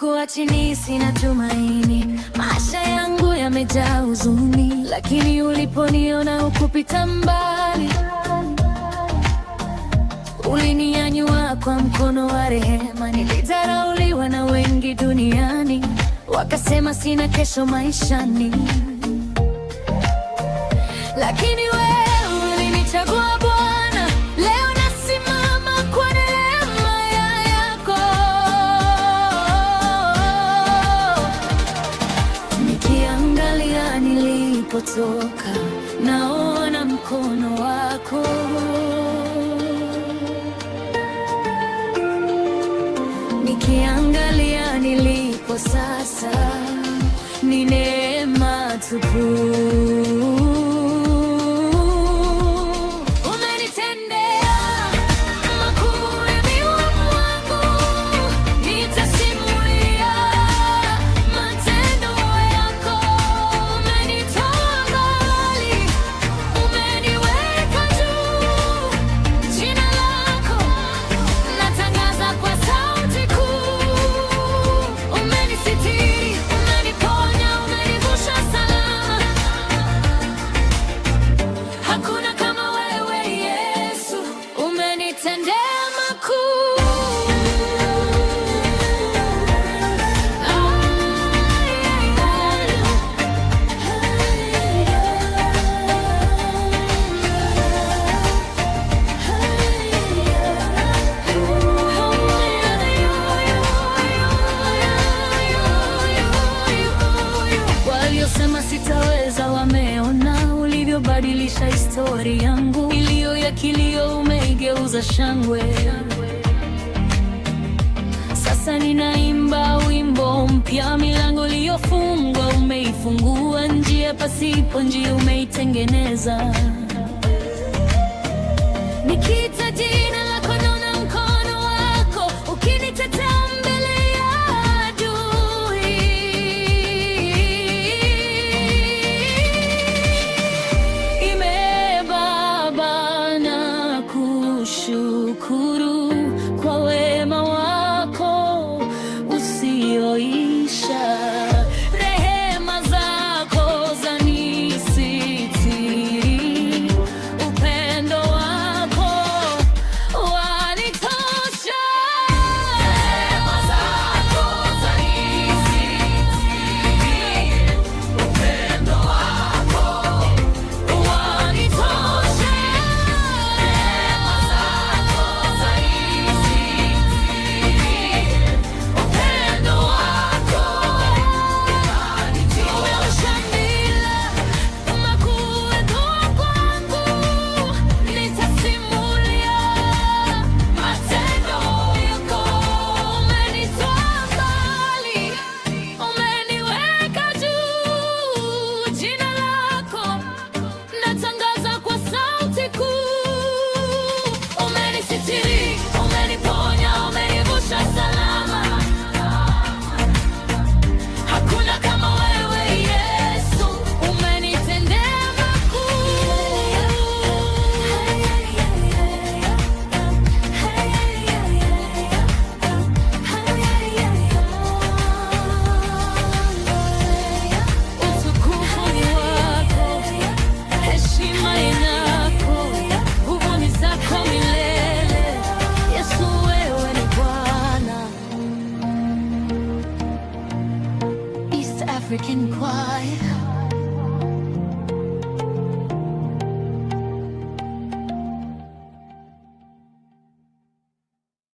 nimekuwa chini, sina tumaini, maisha yangu yamejaa huzuni, lakini uliponiona hukupita mbali. Ulininyanyua kwa mkono wa rehema. Nilidharauliwa na wengi duniani, wakasema sina kesho maishani, lakini wewe ulinichagua Bwana. Leo nasimama kwa neema yako, nikiangalia nilipotoka, naona mkono wako. Nikiangalia nilipo sasa, ni neema tupu. Waliosema sitaweza wameona ulivyobadilisha historia yangu. Iliyo ya kilio umeigeuza shangwe. Sasa ninaimba wimbo mpya, milango iliyofungwa umeifungua, njia pasipo njia umeitengeneza. Nikiita jina lako naona mkono wako ukinitetea mbele ya adui. Baba, na kushukuru kwa wema wako usioisha. Rehema zako zanisitiri, upendo wako wanitosha. Rehema zako zanisitiri, upendo wako wanitosha. Umeniponya, umenivusha salama. Hakuna kama wewe Yesu, umenitendea makuu. Utukufu ni wako, heshima ni yako, nguvu ni zako milele. Yesu, wewe ni Bwana. East African Choir.